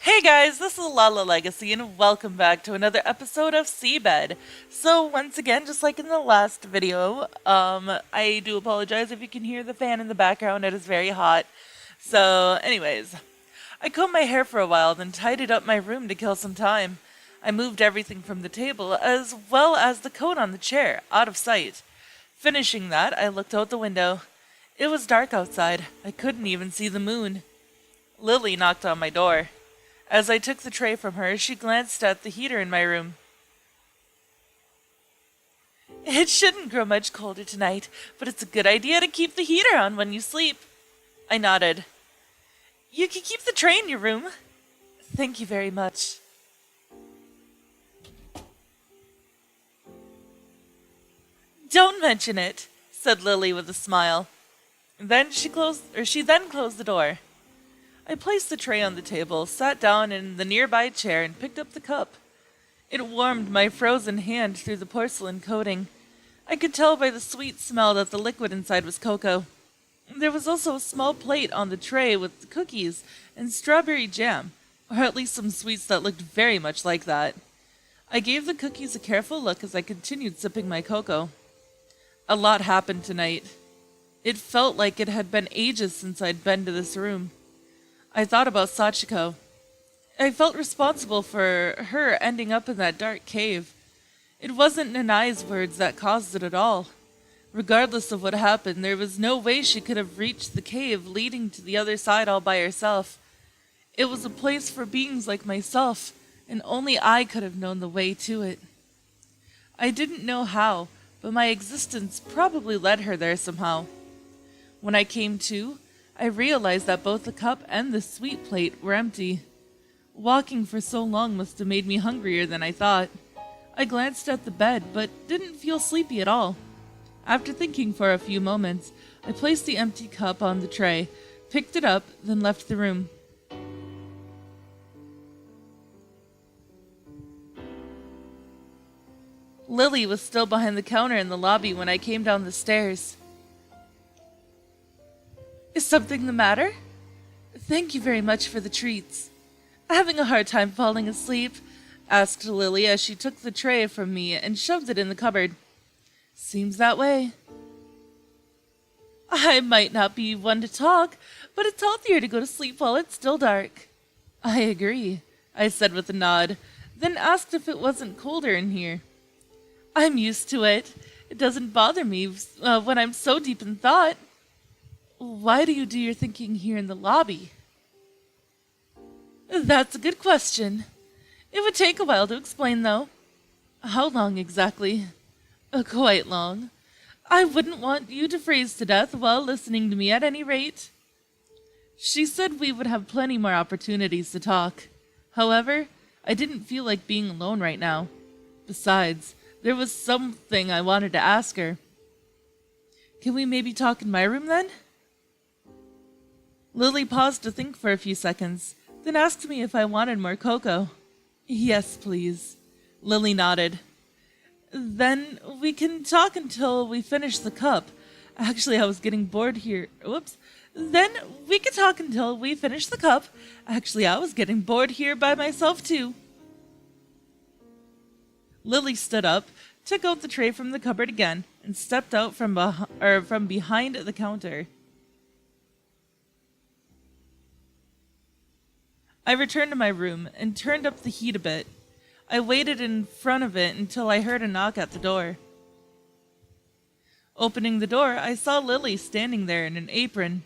Hey guys, this is Lala Legacy and welcome back to another episode of SeaBed. So once again, just like in the last video, I do apologize if you can hear the fan in the background. It is very hot. So anyways, I combed my hair for a while, then tidied up my room to kill some time. I moved everything from the table as well as the coat on the chair, out of sight. Finishing that, I looked out the window. It was dark outside. I couldn't even see the moon. Lily knocked on my door. As I took the tray from her, she glanced at the heater in my room. It shouldn't grow much colder tonight, but it's a good idea to keep the heater on when you sleep. I nodded. You can keep the tray in your room. Thank you very much. Don't mention it, said Lily with a smile. She then closed the door. I placed the tray on the table, sat down in the nearby chair, and picked up the cup. It warmed my frozen hand through the porcelain coating. I could tell by the sweet smell that the liquid inside was cocoa. There was also a small plate on the tray with cookies and strawberry jam, or at least some sweets that looked very much like that. I gave the cookies a careful look as I continued sipping my cocoa. A lot happened tonight. It felt like it had been ages since I'd been to this room. I thought about Sachiko. I felt responsible for her ending up in that dark cave. It wasn't Nanai's words that caused it at all. Regardless of what happened, there was no way she could have reached the cave leading to the other side all by herself. It was a place for beings like myself, and only I could have known the way to it. I didn't know how, but my existence probably led her there somehow. When I came to, I realized that both the cup and the sweet plate were empty. Walking for so long must have made me hungrier than I thought. I glanced at the bed, but didn't feel sleepy at all. After thinking for a few moments, I placed the empty cup on the tray, picked it up, then left the room. Lily was still behind the counter in the lobby when I came down the stairs. Is something the matter? Thank you very much for the treats. Having a hard time falling asleep? Asked Lily as she took the tray from me and shoved it in the cupboard. Seems that way. I might not be one to talk, but it's healthier to go to sleep while it's still dark. I agree, I said with a nod, then asked if it wasn't colder in here. I'm used to it. It doesn't bother me when I'm so deep in thought. Why do you do your thinking here in the lobby? That's a good question. It would take a while to explain, though. How long exactly? Quite long. I wouldn't want you to freeze to death while listening to me at any rate. She said we would have plenty more opportunities to talk. However, I didn't feel like being alone right now. Besides, there was something I wanted to ask her. Can we maybe talk in my room then? Lily paused to think for a few seconds, then asked me if I wanted more cocoa. Yes, please. Lily nodded. Then we can talk until we finish the cup. Actually, I was getting bored here. Then we can talk until we finish the cup. Actually, I was getting bored here by myself too. Lily stood up, took out the tray from the cupboard again, and stepped out from behind the counter. I returned to my room and turned up the heat a bit. I waited in front of it until I heard a knock at the door. Opening the door, I saw Lily standing there in an apron.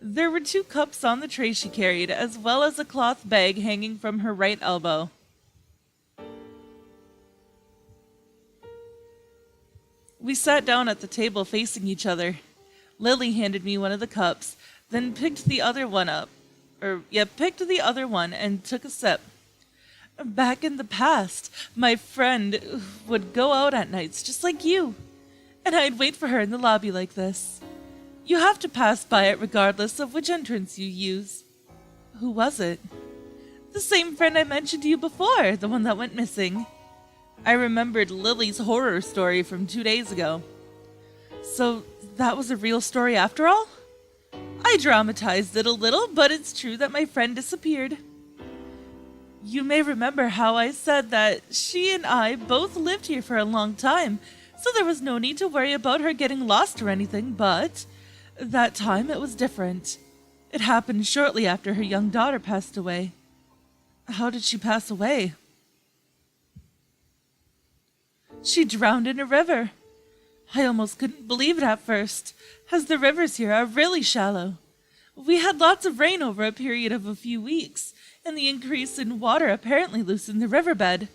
There were 2 cups on the tray she carried, as well as a cloth bag hanging from her right elbow. We sat down at the table facing each other. Lily handed me one of the cups, then picked the other one and took a sip. Back in the past, my friend would go out at nights just like you, and I'd wait for her in the lobby like this. You have to pass by it regardless of which entrance you use. Who was it? The same friend I mentioned to you before, the one that went missing. I remembered Lily's horror story from 2 days ago. So that was a real story after all? I dramatized it a little, but it's true that my friend disappeared. You may remember how I said that she and I both lived here for a long time, so there was no need to worry about her getting lost or anything, but that time it was different. It happened shortly after her young daughter passed away. How did she pass away? She drowned in a river. I almost couldn't believe it at first, as the rivers here are really shallow. We had lots of rain over a period of a few weeks, and the increase in water apparently loosened the riverbed.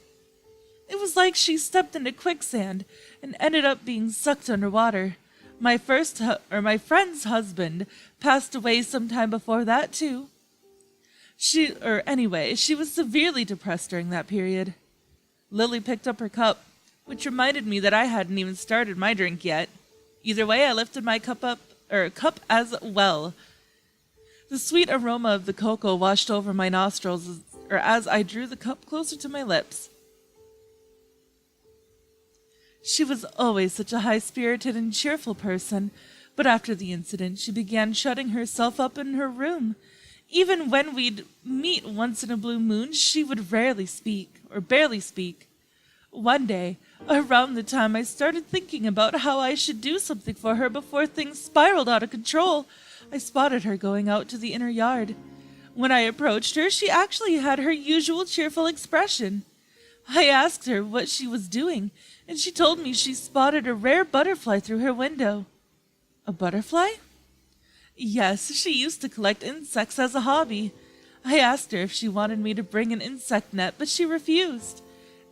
It was like she stepped into quicksand and ended up being sucked underwater. My friend's husband passed away sometime before that too. She was severely depressed during that period. Lily picked up her cup, which reminded me that I hadn't even started my drink yet. Either way, I lifted my cup as well. The sweet aroma of the cocoa washed over my nostrils as I drew the cup closer to my lips. She was always such a high-spirited and cheerful person, but after the incident she began shutting herself up in her room. Even when we'd meet once in a blue moon, she would rarely speak, or barely speak. One day, around the time I started thinking about how I should do something for her before things spiraled out of control, I spotted her going out to the inner yard. When I approached her, she actually had her usual cheerful expression. I asked her what she was doing, and she told me she spotted a rare butterfly through her window. A butterfly? Yes, she used to collect insects as a hobby. I asked her if she wanted me to bring an insect net, but she refused.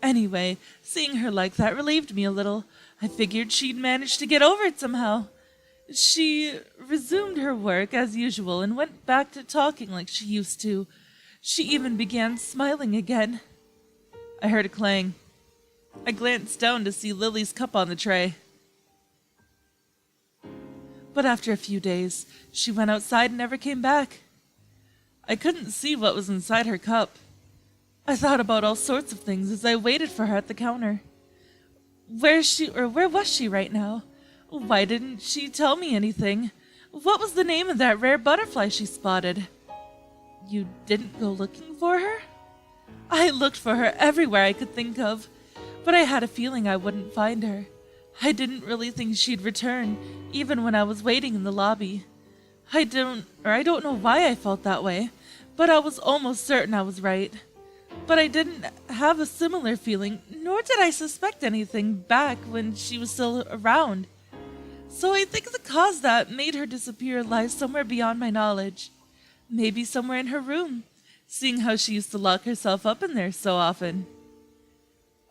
Anyway, seeing her like that relieved me a little. I figured she'd managed to get over it somehow. She resumed her work as usual and went back to talking like she used to. She even began smiling again. I heard a clang. I glanced down to see Lily's cup on the tray. But after a few days, she went outside and never came back. I couldn't see what was inside her cup. I thought about all sorts of things as I waited for her at the counter. Where was she right now? Why didn't she tell me anything? What was the name of that rare butterfly she spotted? You didn't go looking for her? I looked for her everywhere I could think of, but I had a feeling I wouldn't find her. I didn't really think she'd return, even when I was waiting in the lobby. I don't know why I felt that way, but I was almost certain I was right. But I didn't have a similar feeling, nor did I suspect anything back when she was still around. So I think the cause that made her disappear lies somewhere beyond my knowledge. Maybe somewhere in her room, seeing how she used to lock herself up in there so often.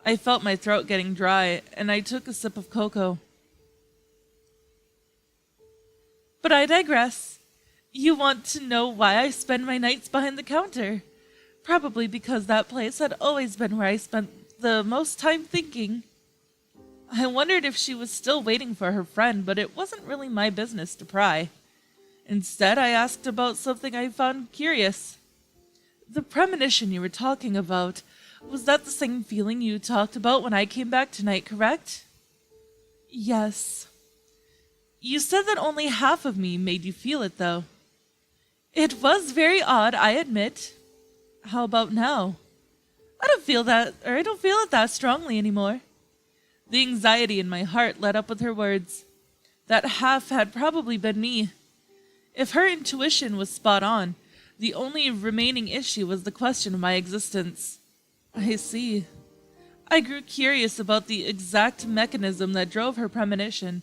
I felt my throat getting dry, and I took a sip of cocoa. But I digress. You want to know why I spend my nights behind the counter? Probably because that place had always been where I spent the most time thinking. I wondered if she was still waiting for her friend, but it wasn't really my business to pry. Instead, I asked about something I found curious. The premonition you were talking about, was that the same feeling you talked about when I came back tonight, correct? Yes. You said that only half of me made you feel it, though. It was very odd, I admit. How about now? I don't feel it that strongly anymore. The anxiety in my heart led up with her words. That half had probably been me. If her intuition was spot on, the only remaining issue was the question of my existence. I see. I grew curious about the exact mechanism that drove her premonition,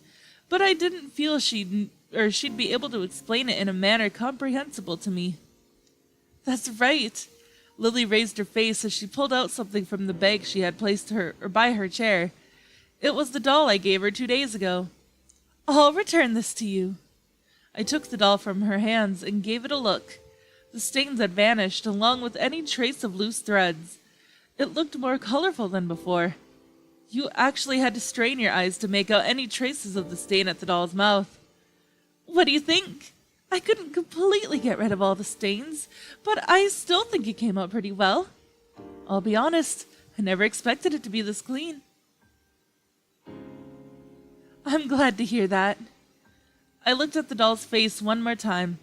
but I didn't feel she'd be able to explain it in a manner comprehensible to me. That's right. Lily raised her face as she pulled out something from the bag she had placed by her chair. It was the doll I gave her 2 days ago. I'll return this to you. I took the doll from her hands and gave it a look. The stains had vanished, along with any trace of loose threads. It looked more colorful than before. You actually had to strain your eyes to make out any traces of the stain at the doll's mouth. What do you think? I couldn't completely get rid of all the stains, but I still think it came out pretty well. I'll be honest, I never expected it to be this clean. I'm glad to hear that. I looked at the doll's face one more time.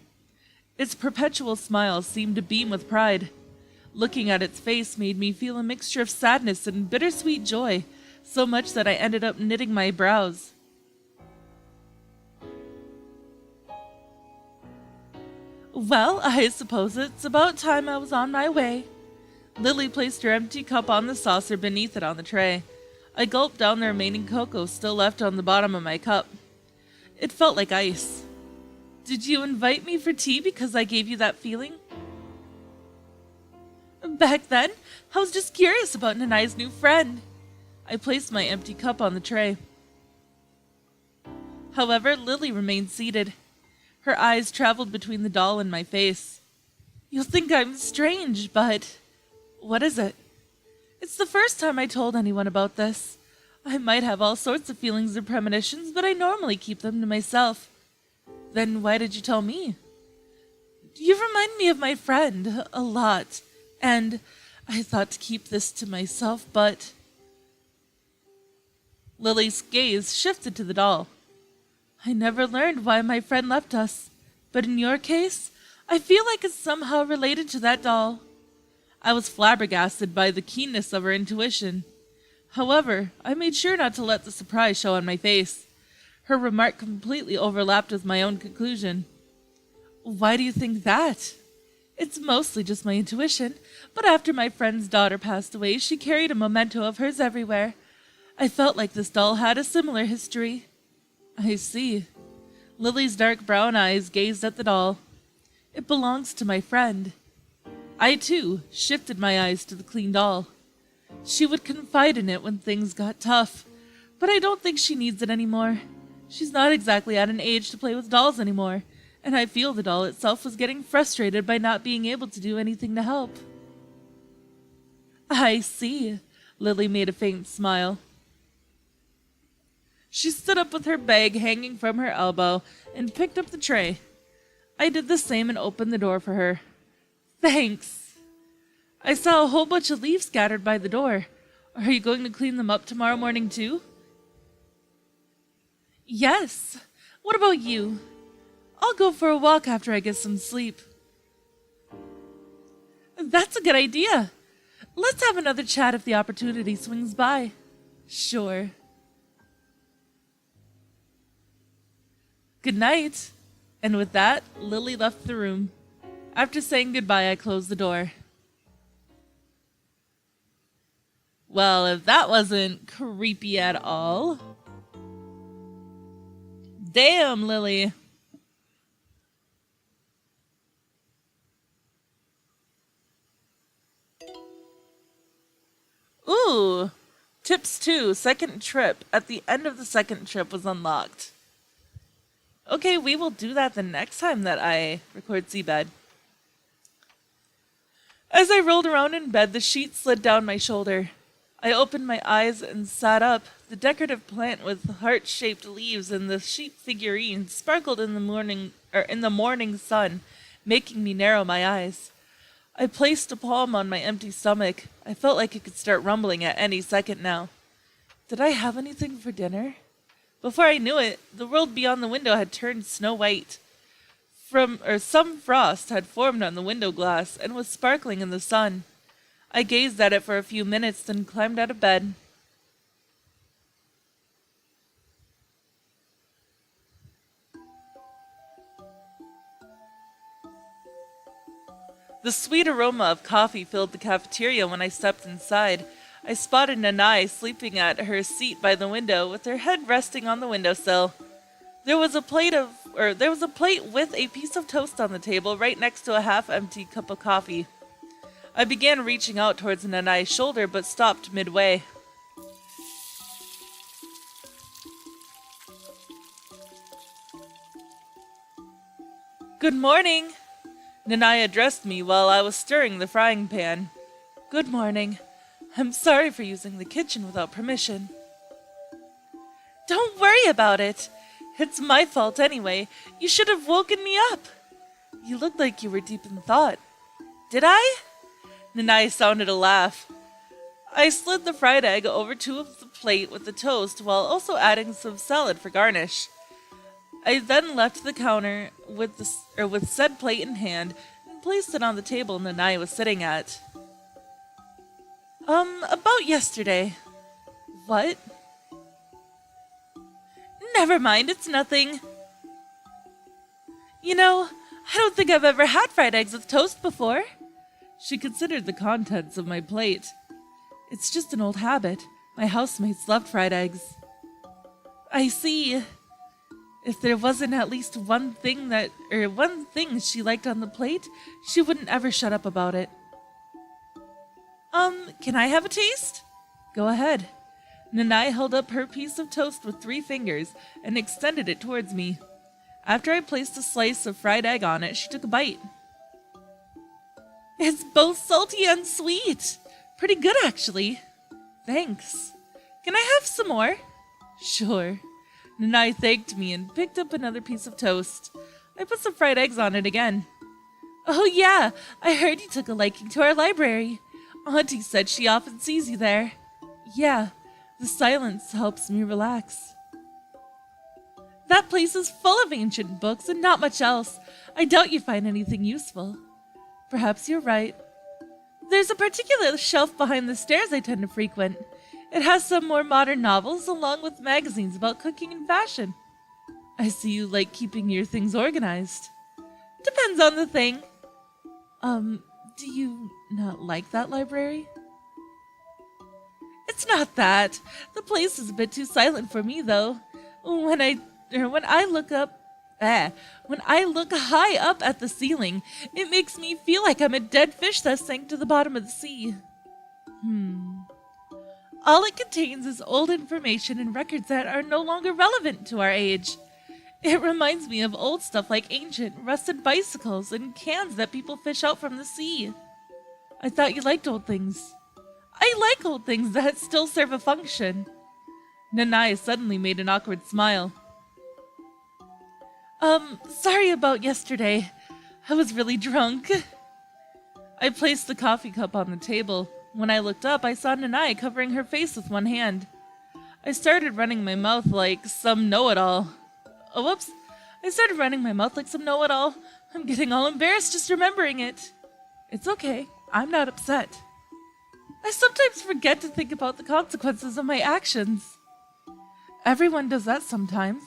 Its perpetual smile seemed to beam with pride. Looking at its face made me feel a mixture of sadness and bittersweet joy, so much that I ended up knitting my brows. Well, I suppose it's about time I was on my way. Lily placed her empty cup on the saucer beneath it on the tray. I gulped down the remaining cocoa still left on the bottom of my cup. It felt like ice. Did you invite me for tea because I gave you that feeling? Back then, I was just curious about Nanai's new friend. I placed my empty cup on the tray. However, Lily remained seated. Her eyes traveled between the doll and my face. You'll think I'm strange, but what is it? It's the first time I told anyone about this. I might have all sorts of feelings or premonitions, but I normally keep them to myself. Then why did you tell me? You remind me of my friend a lot, and I thought to keep this to myself, but... Lily's gaze shifted to the doll. I never learned why my friend left us, but in your case, I feel like it's somehow related to that doll. I was flabbergasted by the keenness of her intuition. However, I made sure not to let the surprise show on my face. Her remark completely overlapped with my own conclusion. Why do you think that? It's mostly just my intuition, but after my friend's daughter passed away, she carried a memento of hers everywhere. I felt like this doll had a similar history. I see. Lily's dark brown eyes gazed at the doll. It belongs to my friend. I, too, shifted my eyes to the clean doll. She would confide in it when things got tough, but I don't think she needs it anymore. She's not exactly at an age to play with dolls anymore, and I feel the doll itself was getting frustrated by not being able to do anything to help. I see. Lily made a faint smile. She stood up with her bag hanging from her elbow and picked up the tray. I did the same and opened the door for her. Thanks. I saw a whole bunch of leaves scattered by the door. Are you going to clean them up tomorrow morning too? Yes. What about you? I'll go for a walk after I get some sleep. That's a good idea. Let's have another chat if the opportunity swings by. Sure. Good night. And with that, Lily left the room. After saying goodbye, I closed the door. Well, if that wasn't creepy at all. Damn, Lily. Ooh. Tips 2, second trip. At the end of the second trip was unlocked. Okay, we will do that the next time that I record SeaBed. As I rolled around in bed, the sheet slid down my shoulder. I opened my eyes and sat up. The decorative plant with heart-shaped leaves and the sheep figurine sparkled in the morning sun, making me narrow my eyes. I placed a palm on my empty stomach. I felt like it could start rumbling at any second now. Did I have anything for dinner? Before I knew it, the world beyond the window had turned snow white. Some frost had formed on the window glass and was sparkling in the sun. I gazed at it for a few minutes, then climbed out of bed. The sweet aroma of coffee filled the cafeteria when I stepped inside. I spotted Nanai sleeping at her seat by the window with her head resting on the windowsill. There was a plate with a piece of toast on the table right next to a half-empty cup of coffee. I began reaching out towards Nanai's shoulder but stopped midway. Good morning! Nanai addressed me while I was stirring the frying pan. Good morning. I'm sorry for using the kitchen without permission. Don't worry about it. It's my fault anyway. You should have woken me up. You looked like you were deep in thought. Did I? Nanai sounded a laugh. I slid the fried egg over to the plate with the toast while also adding some salad for garnish. I then left the counter with said plate in hand and placed it on the table Nanai was sitting at. About yesterday. What? Never mind, it's nothing. I don't think I've ever had fried eggs with toast before. She considered the contents of my plate. It's just an old habit. My housemates loved fried eggs. I see. If there wasn't at least one thing she liked on the plate, she wouldn't ever shut up about it. Can I have a taste? Go ahead. Nanai held up her piece of toast with 3 fingers and extended it towards me. After I placed a slice of fried egg on it, she took a bite. It's both salty and sweet. Pretty good, actually. Thanks. Can I have some more? Sure. Nanai thanked me and picked up another piece of toast. I put some fried eggs on it again. Oh yeah, I heard you took a liking to our library. Auntie said she often sees you there. Yeah, the silence helps me relax. That place is full of ancient books and not much else. I doubt you find anything useful. Perhaps you're right. There's a particular shelf behind the stairs I tend to frequent. It has some more modern novels along with magazines about cooking and fashion. I see you like keeping your things organized. Depends on the thing. Do you not like that library? It's not that. The place is a bit too silent for me, though. When I look high up at the ceiling, it makes me feel like I'm a dead fish that sank to the bottom of the sea. All it contains is old information and records that are no longer relevant to our age. It reminds me of old stuff like ancient, rusted bicycles and cans that people fish out from the sea. I thought you liked old things. I like old things that still serve a function. Nanai suddenly made an awkward smile. Sorry about yesterday. I was really drunk. I placed the coffee cup on the table. When I looked up, I saw Nanai covering her face with one hand. I started running my mouth like some know-it-all. Oh, whoops. I started running my mouth like some know-it-all. I'm getting all embarrassed just remembering it. It's okay. I'm not upset. I sometimes forget to think about the consequences of my actions. Everyone does that sometimes.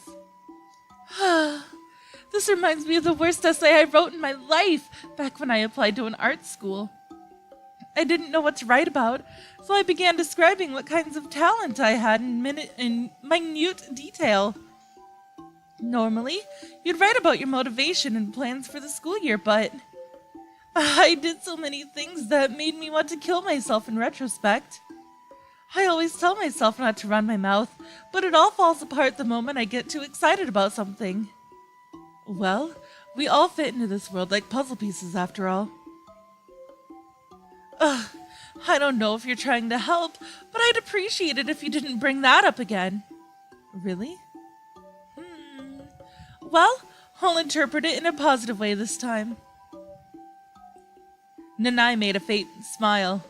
This reminds me of the worst essay I wrote in my life back when I applied to an art school. I didn't know what to write about, so I began describing what kinds of talent I had in minute detail. Normally, you'd write about your motivation and plans for the school year, but I did so many things that made me want to kill myself in retrospect. I always tell myself not to run my mouth, but it all falls apart the moment I get too excited about something. Well, we all fit into this world like puzzle pieces after all. I don't know if you're trying to help, but I'd appreciate it if you didn't bring that up again. Really? Well, I'll interpret it in a positive way this time. Nanai made a faint smile.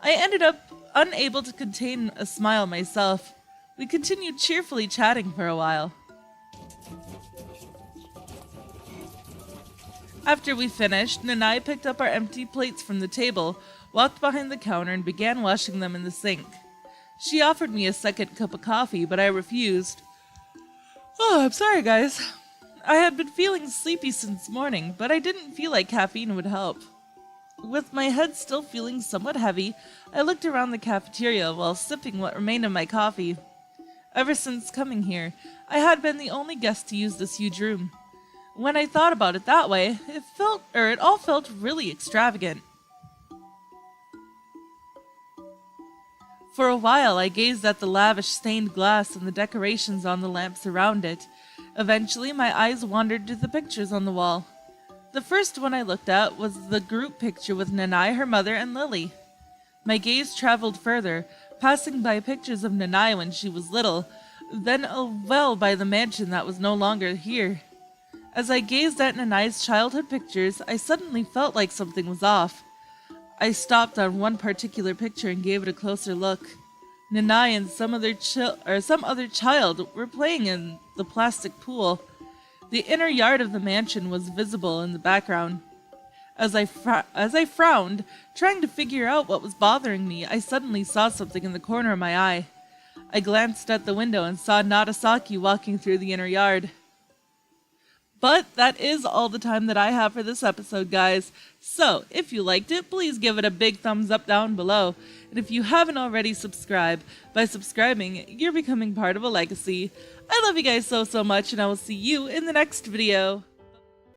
I ended up unable to contain a smile myself. We continued cheerfully chatting for a while. After we finished, Nanai picked up our empty plates from the table, walked behind the counter, and began washing them in the sink. She offered me a second cup of coffee, but I refused. Oh, I'm sorry, guys. I had been feeling sleepy since morning, but I didn't feel like caffeine would help. With my head still feeling somewhat heavy, I looked around the cafeteria while sipping what remained of my coffee. Ever since coming here, I had been the only guest to use this huge room. When I thought about it that way, it all felt really extravagant. For a while, I gazed at the lavish stained glass and the decorations on the lamps around it. Eventually, my eyes wandered to the pictures on the wall. The first one I looked at was the group picture with Nanai, her mother, and Lily. My gaze traveled further, passing by pictures of Nanai when she was little, then by the mansion that was no longer here. As I gazed at Nanai's childhood pictures, I suddenly felt like something was off. I stopped on one particular picture and gave it a closer look. Nanai and some other child were playing in the plastic pool. The inner yard of the mansion was visible in the background. As I frowned, trying to figure out what was bothering me, I suddenly saw something in the corner of my eye. I glanced at the window and saw Narasaki walking through the inner yard. But that is all the time that I have for this episode, guys. So, if you liked it, please give it a big thumbs up down below. And if you haven't already subscribed, by subscribing, you're becoming part of a legacy. I love you guys so much, and I will see you in the next video.